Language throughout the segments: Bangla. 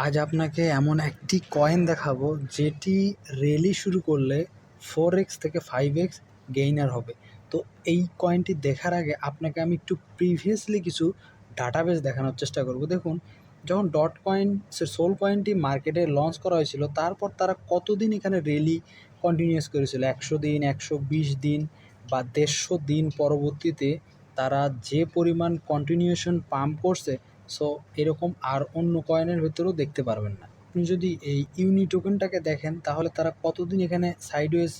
আজ আপনাকে এমন একটি কয়েন দেখাবো যেটি র্যালি শুরু করলে 4x থেকে 5x গেইনার হবে। তো এই কয়েনটি দেখার আগে আপনাকে আমি একটু প্রিভিয়াসলি কিছু ডাটাবেস দেখানোর চেষ্টা করব। দেখুন, যখন ডট কয়েন সোল কয়েনটি মার্কেটে লঞ্চ করা হয়েছিল, তারপর তারা কতদিন এখানে র্যালি কন্টিনিউয়াস করেছিল, 100 দিন, 120 দিন বা 150 দিন পরবর্তীতে তারা যে পরিমাণ কন্টিনিউয়েশন পাম্প করছে। সো এরকম আর অন্য কয়েনের ভেতরেও দেখতে পারবেন না। আপনি যদি এই ইউনি টোকেনটাকে দেখেন তাহলে তারা কতদিন এখানে সাইডওয়েজ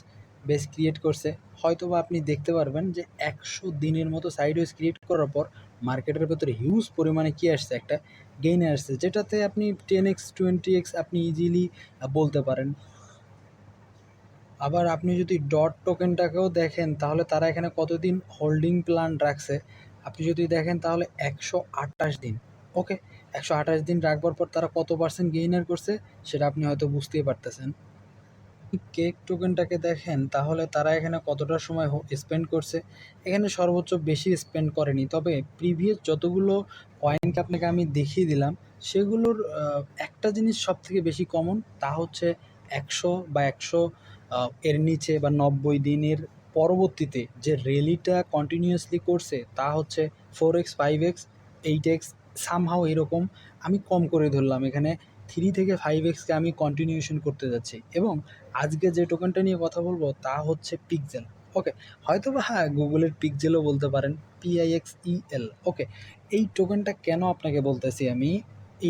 বেস ক্রিয়েট করছে, হয়তোবা আপনি দেখতে পারবেন যে 100 দিনের মতো সাইডওয়েজ ক্রিয়েট করার পর মার্কেটের ভেতরে হিউজ পরিমাণে কি আসছে, একটা গেইনে আসছে, যেটাতে আপনি 10x 20x আপনি ইজিলি বলতে পারেন। আবার আপনি যদি ডট টোকেনটাকেও দেখেন তাহলে তারা এখানে কতদিন হোল্ডিং প্ল্যান রাখছে, আপনি যদি দেখেন তাহলে 128 দিন। ওকে, 128 দিন রাখবার পর তারা কত পার্সেন্ট গেইনার করছে সেটা আপনি হয়তো বুঝতেই পারতেছেন। কেক টোকেনটাকে দেখেন তাহলে তারা এখানে কতটা সময় স্পেন্ড করছে, এখানে সর্বোচ্চ বেশি স্পেন্ড করেনি, তবে প্রিভিয়াস যতগুলো কয়েনকে আপনাকে আমি দেখিয়ে দিলাম সেগুলোর একটা জিনিস সব থেকে বেশি কমন, তা হচ্ছে 100 বা 100 এর নিচে বা 90 দিনের পরবর্তীতে যে র্যালিটা কন্টিনিউয়াসলি করছে তা হচ্ছে 4x 5x 8x সামহাও এরকম। আমি কম করে ধরলাম, এখানে 3 থেকে 5xকে আমি কন্টিনিউশন করতে যাচ্ছি। এবং আজকে যে টোকেনটা নিয়ে কথা বলবো তা হচ্ছে পিক্সেল। ওকে, হয়তো বা হ্যাঁ, গুগলের পিক্সেলও বলতে পারেন, PIXEL। ওকে, এই টোকেনটা কেন আপনাকে বলতেছি আমি,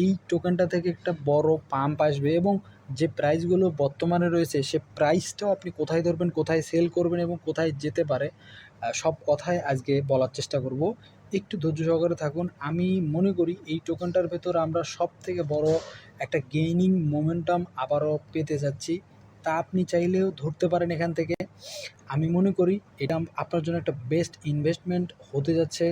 এই টোকেনটা থেকে একটা বড় পাম্প আসবে এবং যে প্রাইসগুলো বর্তমানে রয়েছে সে প্রাইসটাও আপনি কোথায় ধরবেন, কোথায় সেল করবেন এবং কোথায় যেতে পারে, সব কথাই আজকে বলার চেষ্টা করব। একটু ধৈর্য সহকারে থাকুন। আমি মনে করি এই টোকেনটার ভেতর আমরা সব থেকে বড় একটা গেইনিং মোমেন্টাম আবারও পেতে যাচ্ছি, তা আপনি চাইলেও ধরতে পারেন এখান থেকে। আমি মনে করি এটা আপনার জন্য একটা বেস্ট ইনভেস্টমেন্ট হতে যাচ্ছে,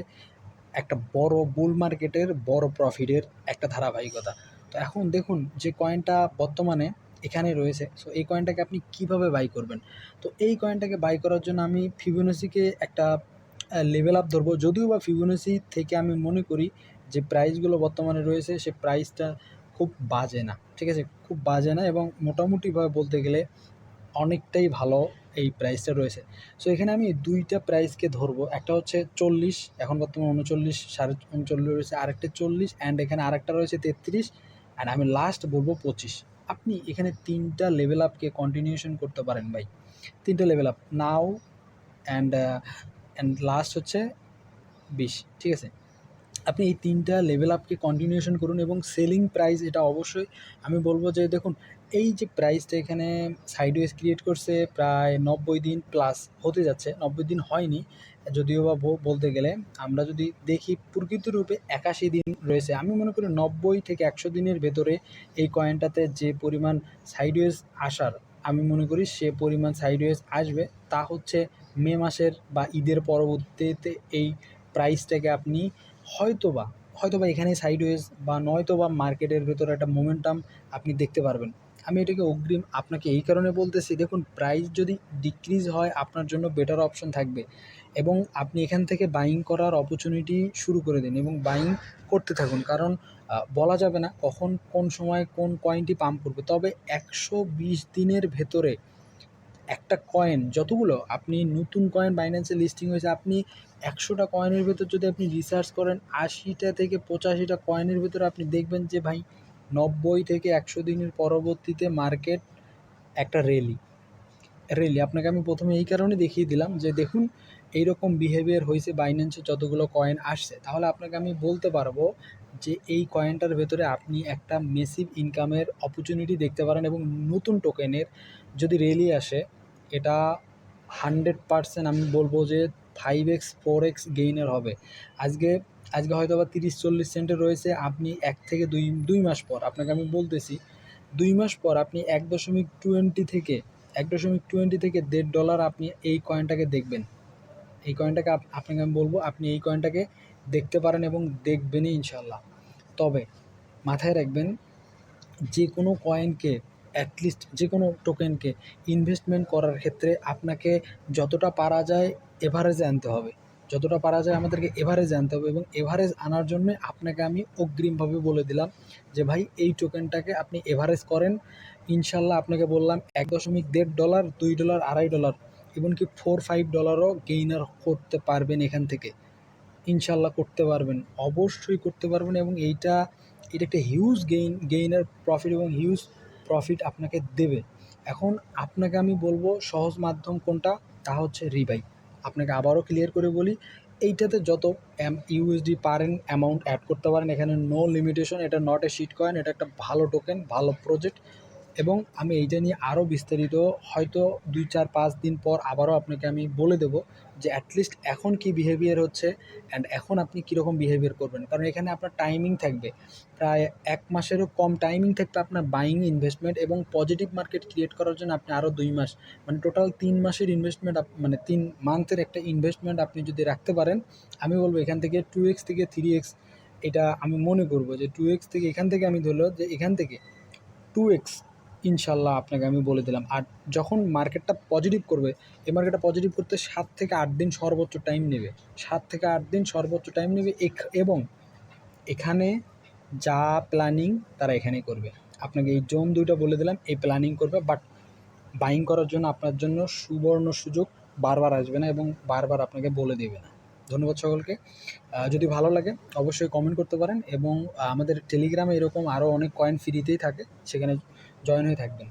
একটা বড় বুল মার্কেটের বড় প্রফিটের একটা ধারাবাহিকতা। তো এখন দেখুন যে কয়েনটা বর্তমানে এখানে রয়েছে, সো এই কয়েনটাকে আপনি কিভাবে বাই করবেন। তো এই কয়েনটাকে বাই করার জন্য আমি ফিবোনাচিকে একটা লেভেল আপ ধরবো, যদিও বা ফিবোনাচি থেকে আমি মনে করি যে প্রাইসগুলো বর্তমানে রয়েছে সে প্রাইসটা খুব বাজে না, ঠিক আছে, খুব বাজে না এবং মোটামুটিভাবে বলতে গেলে অনেকটাই ভালো এই প্রাইসটা রয়েছে। সো এখানে আমি দুইটা প্রাইসকে ধরবো, একটা হচ্ছে 40, এখন বর্তমানে 39, 39.5 রয়েছে, আরেকটা 40 অ্যান্ড এখানে আরেকটা রয়েছে 33, অ্যান্ড আমি লাস্ট বলবো 25। আপনি এখানে তিনটা লেভেল আপকে কন্টিনিউশন করতে পারেন ভাই, তিনটা level up now and last হচ্ছে 20, ঠিক আছে। আপনি এই তিনটা লেভেল আপকে কন্টিনিউশন করুন এবং সেলিং প্রাইস এটা অবশ্যই আমি বলবো যে দেখুন, এই যে প্রাইসটা এখানে সাইডওয়েজ ক্রিয়েট করছে প্রায় 90 দিন প্লাস হতে যাচ্ছে, 90 দিন হয়নি যদিও বা বলতে গেলে। আমরা যদি দেখি প্রকৃত রূপে 81 দিন রয়েছে, আমি মনে করি 90 থেকে 100 দিনের ভেতরে এই কয়েনটাতে যে পরিমাণ সাইডওয়েজ আসার, আমি মনে করি সে পরিমাণ সাইডওয়েজ আসবে, তা হচ্ছে মে মাসের বা ঈদের পরবর্তীতে এই প্রাইসটাকে আপনি হয়তোবা হয়তোবা এখানে সাইডওয়েজ বা নয়তোবা মার্কেটের ভেতরে একটা মোমেন্টাম আপনি দেখতে পারবেন। আমি এটাকে অগ্রিম আপনাকে এই কারণে বলতেছি, দেখুন প্রাইস যদি ডিক্রিজ হয় আপনার জন্য বেটার অপশন থাকবে এবং আপনি এখান থেকে বাইং করার অপরচুনিটি শুরু করে দিন এবং বাইং করতে থাকুন, কারণ বলা যাবে না কখন কোন সময় কোন কয়েনটি পাম্প করবে। তবে 120 দিনের ভেতরে একটা কয়েন, যতগুলো আপনি নতুন কয়েন বাইন্যান্সে লিস্টিং হয়েছে, আপনি 100টা কয়েনের ভেতর যদি আপনি রিসার্চ করেন, 80টা থেকে 85টা কয়েনের ভেতরে আপনি দেখবেন যে ভাই 90 থেকে 100 দিনের পরবর্তীতে মার্কেট একটা রেলি আপনাকে আমি প্রথমে এই কারণে দেখিয়ে দিলাম যে দেখুন এইরকম বিহেভিয়ার হয়েছে বাইন্যান্সে যতগুলো কয়েন আসছে, তাহলে আপনাকে আমি বলতে পারবো যে এই কয়েনটার ভেতরে আপনি একটা মেসিভ ইনকামের অপরচুনিটি দেখতে পারেন এবং নতুন টোকেনের যদি রেলি আসে এটা 100% আমি বলবো যে 5x 4x গেইনার হবে। আজকে আজকে হয়তো বা 30-40 সেন্টে রয়েছে, আপনি 1 থেকে 2 মাস পর আপনাকে আমি বলতেছি 2 মাস পর আপনি 1.20 থেকে $1.5 আপনি এই কয়েনটাকে দেখবেন। এই কয়েনটাকে আপনাকে আমি বলবো আপনি এই কয়েনটাকে দেখতে পারেন এবং দেখবেনই ইনশাল্লাহ। তবে মাথায় রাখবেন, যে কোনো কয়েনকে অ্যাটলিস্ট যে কোনো টোকেনকে ইনভেস্টমেন্ট করার ক্ষেত্রে আপনাকে যতটা পারা যায় এভারেজে আনতে হবে। যতটা পারা যায় আমাদেরকে এভারেজ আনতে হবে, এবং এভারেজ আনার জন্য আপনাকে আমি অগ্রিমভাবে বলে দিলাম যে ভাই এই টোকেনটাকে আপনি এভারেজ করেন, ইনশাল্লাহ আপনাকে বললাম $1.1 $2 $2.5 এমনকি $4-5ও গেইনার করতে পারবেন এখান থেকে, ইনশাল্লাহ করতে পারবেন, অবশ্যই করতে পারবেন। এবং এটা একটা হিউজ গেইনার প্রফিট এবং হিউজ প্রফিট আপনাকে দেবে। এখন আপনাকে আমি বলবো সহজ মাধ্যম কোনটা, তা হচ্ছে রিবাই। আপনাকে আবারও ক্লিয়ার করে বলি, এইটাতে যত ইউএসডি পারেন অ্যামাউন্ট অ্যাড করতে পারেন, এখানে নো লিমিটেশন, এটা নট এ শিট কয়েন, এটা একটা ভালো টোকেন, ভালো প্রজেক্ট। এবং আমি এইটা নিয়ে আরও বিস্তারিত হয়তো 2-4-5 দিন পর আবারও আপনাকে আমি বলে দেবো যে অ্যাটলিস্ট এখন কি বিহেভিয়ার হচ্ছে অ্যান্ড এখন আপনি কীরকম বিহেভিয়ার করবেন। কারণ এখানে আপনার টাইমিং থাকবে, প্রায় 1 মাসেরও কম টাইমিং থাকবে আপনার বাইং ইনভেস্টমেন্ট, এবং পজিটিভ মার্কেট ক্রিয়েট করার জন্য আপনি আরও 2 মাস, মানে টোটাল 3 মাসের ইনভেস্টমেন্ট, মানে 3 মান্থের একটা ইনভেস্টমেন্ট আপনি যদি রাখতে পারেন, আমি বলবো এখান থেকে 2x থেকে 3x, এটা আমি মনে করবো যে 2x থেকে, এখান থেকে আমি ধরলো যে এখান থেকে 2x ইনশাল্লাহ আপনাকে আমি বলে দিলাম। আর যখন মার্কেটটা পজিটিভ করবে, এই মার্কেটটা পজিটিভ করতে 7 থেকে 8 দিন সর্বোচ্চ টাইম নেবে, 7 থেকে 8 দিন সর্বোচ্চ টাইম নেবে। এবং এখানে যা প্ল্যানিং তারা এখানেই করবে। আপনাকে এই জোন 2টা বলে দিলাম, এই প্ল্যানিং করবে, বাট বাইং করার জন্য আপনার জন্য সুবর্ণ সুযোগ বারবার আসবে না এবং বারবার আপনাকে বলে দেবে না। ধন্যবাদ সকলকে। যদি ভালো লাগে অবশ্যই কমেন্ট করতে পারেন, এবং আমাদের টেলিগ্রামে এরকম আরও অনেক কয়েন ফ্রিতেই থাকে, সেখানে জয়েন হয়ে থাকবেন।